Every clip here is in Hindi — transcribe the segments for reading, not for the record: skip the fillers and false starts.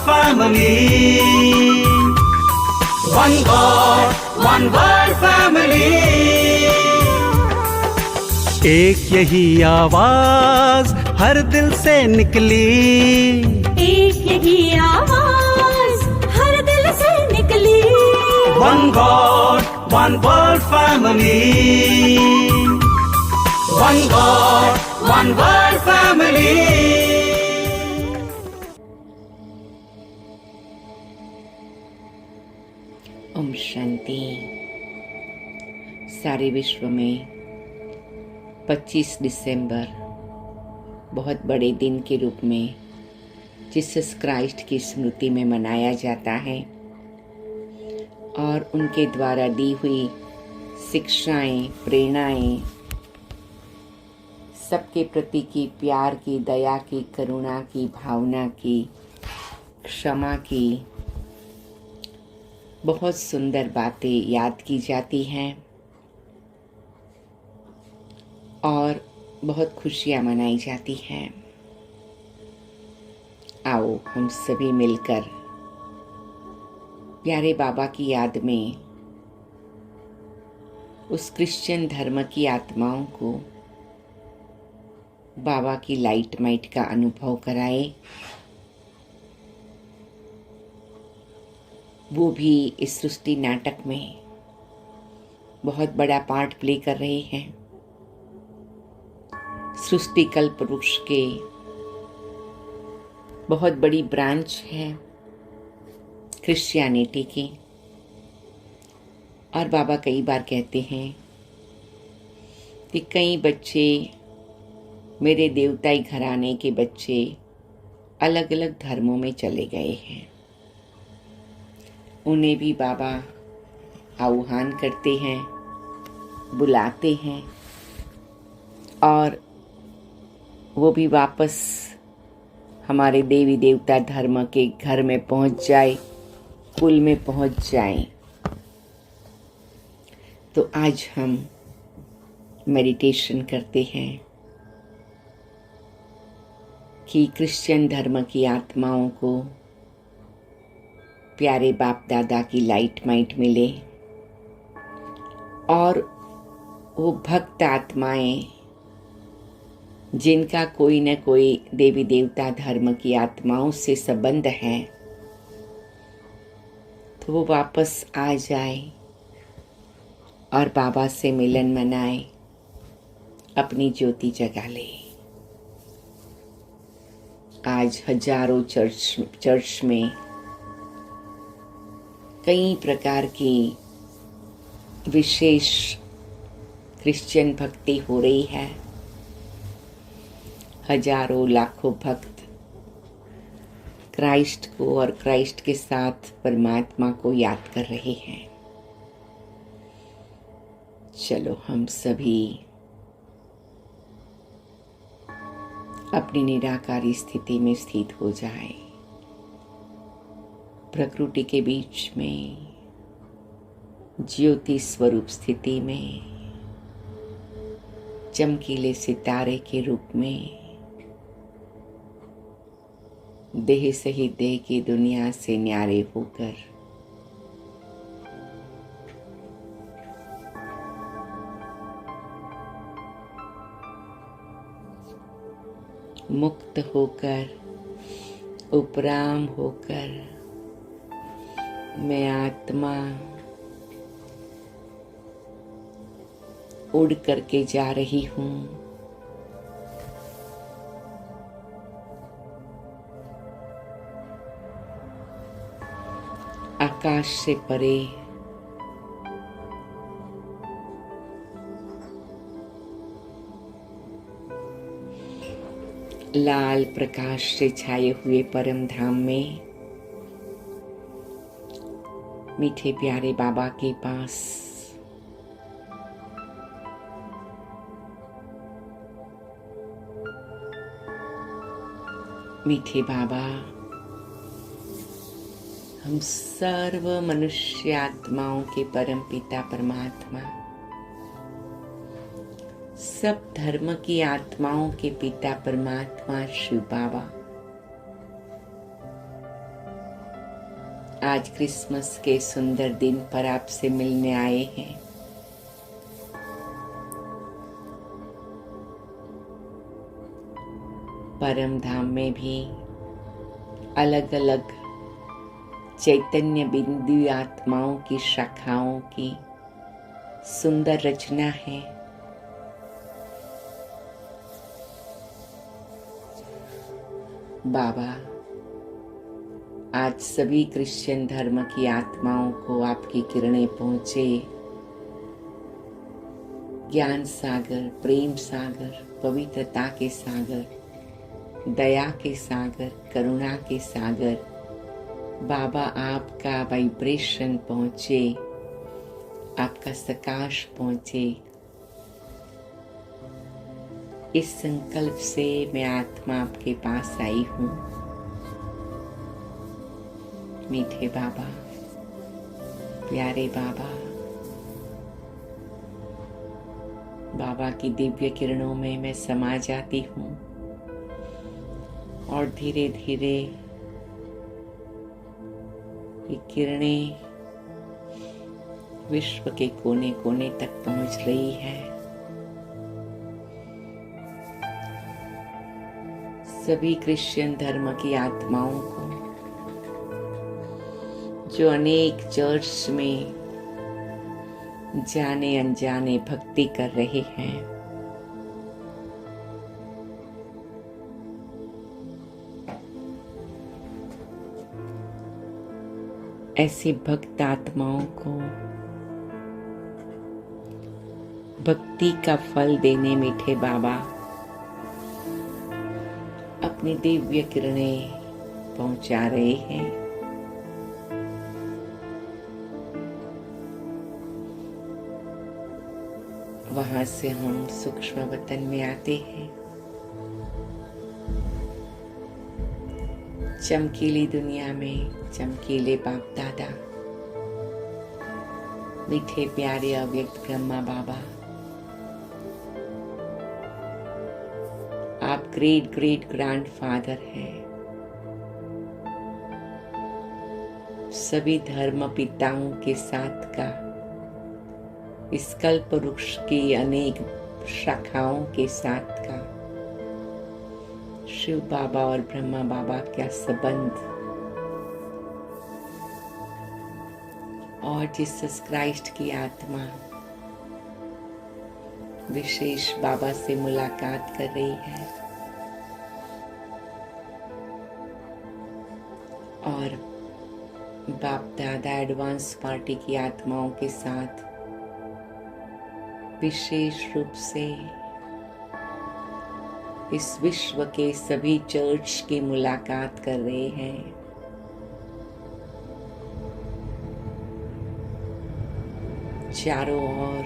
family. One God, one world family. एक यही आवाज हर दिल से निकली, एक यही आवाज हर दिल से निकली। One God, one world family. One God, one world family. Om Shanti. सारे विश्व में 25 दिसंबर बहुत बड़े दिन के रूप में जीसस क्राइस्ट की स्मृति में मनाया जाता है और उनके द्वारा दी हुई शिक्षाएं, प्रेरणाएं, सबके प्रति की प्यार की, दया की, करुणा की, भावना की, क्षमा की बहुत सुंदर बातें याद की जाती हैं और बहुत खुशियाँ मनाई जाती हैं। आओ हम सभी मिलकर प्यारे बाबा की याद में उस क्रिश्चियन धर्म की आत्माओं को बाबा की लाइट माइट का अनुभव कराए। वो भी इस सृष्टि नाटक में बहुत बड़ा पार्ट प्ले कर रहे हैं। सृष्टि कल्प वृक्ष के बहुत बड़ी ब्रांच है क्रिश्चियनिटी की। और बाबा कई बार कहते हैं कि कई बच्चे, मेरे देवताई घराने के बच्चे अलग अलग धर्मों में चले गए हैं। उन्हें भी बाबा आह्वान करते हैं, बुलाते हैं और वो भी वापस हमारे देवी देवता धर्म के घर में पहुंच जाए, कुल में पहुंच जाएं। तो आज हम मेडिटेशन करते हैं कि क्रिश्चियन धर्म की आत्माओं को प्यारे बाप दादा की लाइट माइट मिले और वो भक्त आत्माएं जिनका कोई न कोई देवी देवता धर्म की आत्माओं से संबंध है, तो वो वापस आ जाए और बाबा से मिलन मनाए, अपनी ज्योति जगा ले। आज हजारों चर्च में कई प्रकार की विशेष क्रिश्चियन भक्ति हो रही है। हजारों लाखों भक्त क्राइस्ट को और क्राइस्ट के साथ परमात्मा को याद कर रहे हैं। चलो हम सभी अपनी निराकारी स्थिति में स्थित हो जाए, प्रकृति के बीच में ज्योति स्वरूप स्थिति में, चमकीले सितारे के रूप में, देह सहित देह की दुनिया से न्यारे होकर मुक्त होकर, उपराम होकर मैं आत्मा उड़ करके जा रही हूँ। आकाश से परे लाल प्रकाश से छाए हुए परम धाम में मीठे प्यारे बाबा के पास मीठे बाबा, हम सर्व मनुष्य आत्माओं के परम पिता परमात्मा, सब धर्म की आत्माओं के पिता परमात्मा शिव बाबा, आज क्रिसमस के सुंदर दिन पर आपसे मिलने आए हैं। परम धाम में भी अलग अलग चैतन्य बिंदु आत्माओं की शाखाओं की सुंदर रचना है। बाबा आज सभी क्रिश्चियन धर्म की आत्माओं को आपकी किरणें पहुंचे। ज्ञान सागर, प्रेम सागर, पवित्रता के सागर, दया के सागर, करुणा के सागर, बाबा आपका वाइब्रेशन पहुंचे, आपका प्रकाश पहुंचे। इस संकल्प से मैं आत्मा आपके पास आई हूँ। मीठे बाबा, प्यारे बाबा, बाबा की दिव्य किरणों में मैं समा जाती हूँ और धीरे धीरे ये किरणें विश्व के कोने कोने तक पहुंच रही है। सभी क्रिश्चियन धर्म की आत्माओं को जो अनेक चर्च में जाने अनजाने भक्ति कर रहे हैं, ऐसी भक्त आत्माओं को भक्ति का फल देने मीठे बाबा अपनी दिव्य किरणें पहुंचा रहे हैं। वहां से हम सूक्ष्म वतन में आते हैं। चमकीली दुनिया में चमकीले बाप दादा, मीठे प्यारे अव्यक्त ब्रह्मा बाबा, आप ग्रेट ग्रेट ग्रैंडफादर हैं। सभी धर्म पिताओं के साथ का इस कल्प वृक्ष की अनेक शाखाओं के साथ का शिव बाबा और ब्रह्मा बाबा का संबंध और जीसस क्राइस्ट की आत्मा विशेष बाबा से मुलाकात कर रही है और बाप दादा एडवांस पार्टी की आत्माओं के साथ विशेष रूप से इस विश्व के सभी चर्च की मुलाकात कर रहे हैं। चारों ओर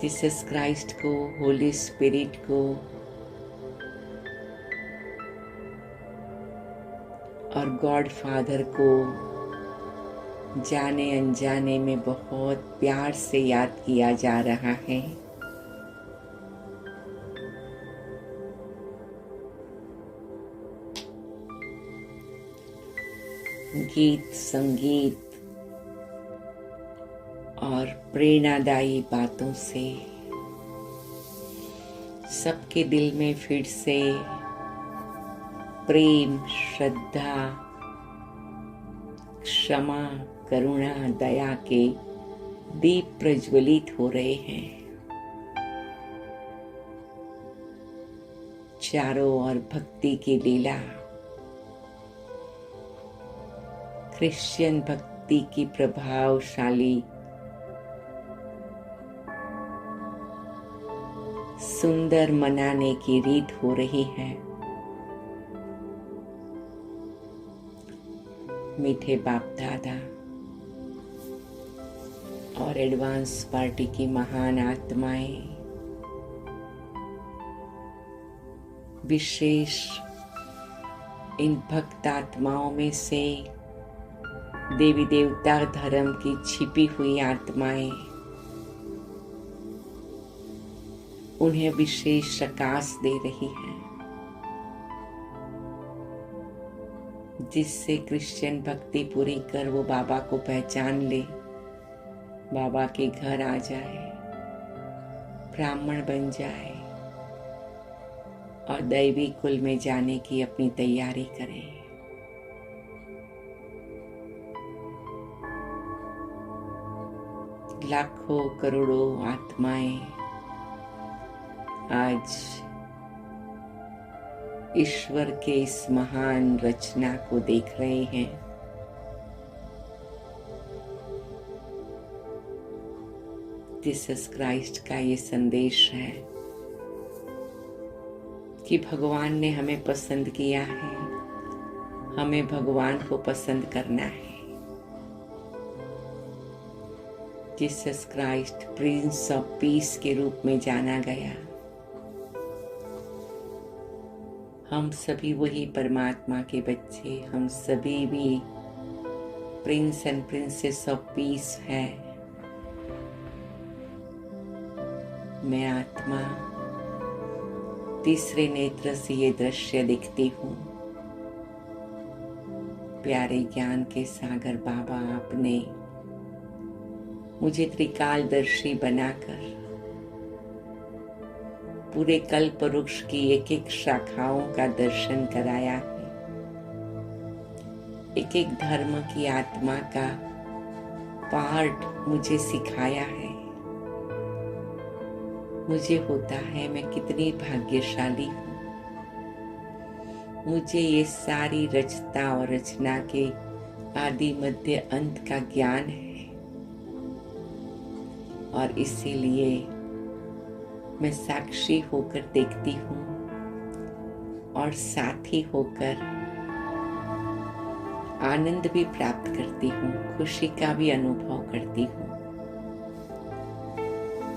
जीसस क्राइस्ट को, होली स्पिरिट को और गॉड फादर को जाने अनजाने में बहुत प्यार से याद किया जा रहा है। गीत, संगीत और प्रेरणादायी बातों से सबके दिल में फिर से प्रेम, श्रद्धा, क्षमा, करुणा, दया के दीप प्रज्वलित हो रहे हैं। चारों ओर भक्ति की लीला, क्रिश्चियन भक्ति की प्रभावशाली सुंदर मनाने की रीत हो रही है। मीठे बाप दादा और एडवांस पार्टी की महान आत्माएं विशेष इन भक्त आत्माओं में से देवी देवता धर्म की छिपी हुई आत्माएं उन्हें विशेष प्रकाश दे रही हैं। जिससे क्रिश्चियन भक्ति पूरी कर वो बाबा को पहचान ले, बाबा के घर आ जाए, ब्राह्मण बन जाए और दैवी कुल में जाने की अपनी तैयारी करे। लाखों करोड़ों आत्माएं आज ईश्वर के इस महान रचना को देख रहे हैं। जीसस क्राइस्ट का ये संदेश है कि भगवान ने हमें पसंद किया है, हमें भगवान को पसंद करना है। Jesus Christ Prince of peace के रूप में जाना गया। हम सभी वही परमात्मा के बच्चे, हम सभी भी Prince and princess of peace है। मैं आत्मा तीसरे नेत्र से ये दृश्य दिखती हूँ। प्यारे ज्ञान के सागर बाबा, आपने मुझे त्रिकालदर्शी बनाकर पूरे कल्प वृक्ष की एक एक शाखाओं का दर्शन कराया है। एक एक धर्म की आत्मा का पार्ट मुझे सिखाया है। मुझे होता है मैं कितनी भाग्यशाली हूँ। मुझे ये सारी रचना और रचना के आदि मध्य अंत का ज्ञान है और इसीलिए मैं साक्षी होकर देखती हूँ और साथी होकर आनंद भी प्राप्त करती हूँ, खुशी का भी अनुभव करती हूँ।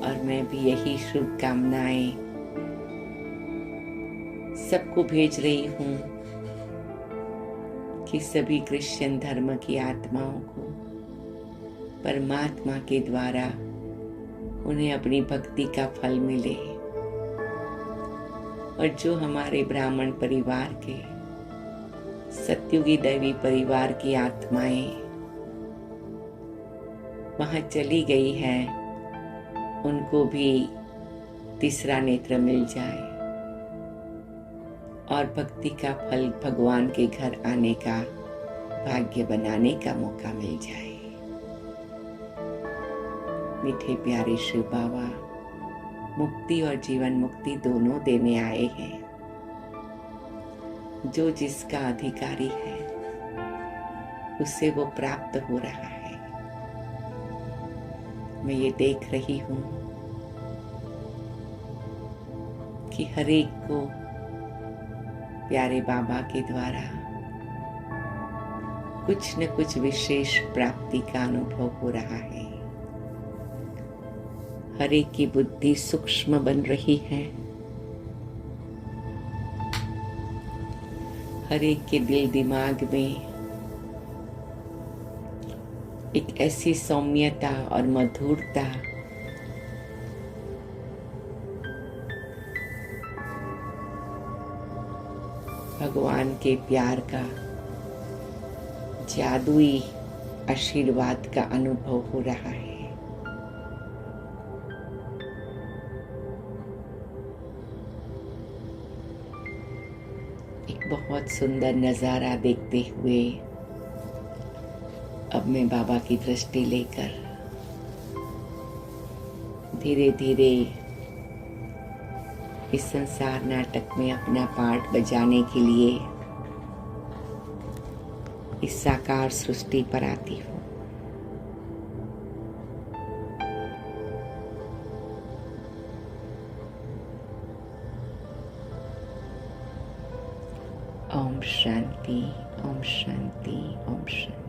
और मैं भी यही शुभकामनाएं सबको भेज रही हूँ कि सभी क्रिश्चियन धर्म की आत्माओं को परमात्मा के द्वारा उन्हें अपनी भक्ति का फल मिले। और जो हमारे ब्राह्मण परिवार के सत्युगी दैवी परिवार की आत्माएं वहां चली गई हैं, उनको भी तीसरा नेत्र मिल जाए और भक्ति का फल भगवान के घर आने का भाग्य बनाने का मौका मिल जाए। मीठे प्यारे शिव बाबा मुक्ति और जीवन मुक्ति दोनों देने आए हैं। जो जिसका अधिकारी है उसे वो प्राप्त हो रहा है। मैं ये देख रही हूँ कि हर एक को प्यारे बाबा के द्वारा कुछ न कुछ विशेष प्राप्ति का अनुभव हो रहा है। हर एक की बुद्धि सूक्ष्म बन रही है, हर एक के दिल दिमाग में एक ऐसी सौम्यता और मधुरता भगवान के प्यार का जादुई आशीर्वाद का अनुभव हो रहा है। एक बहुत सुंदर नजारा देखते हुए अब मैं बाबा की दृष्टि लेकर धीरे धीरे इस संसार नाटक में अपना पार्ट बजाने के लिए इस साकार सृष्टि पर आती हूँ। ओम शांति, ओम शांति, ओम शांति।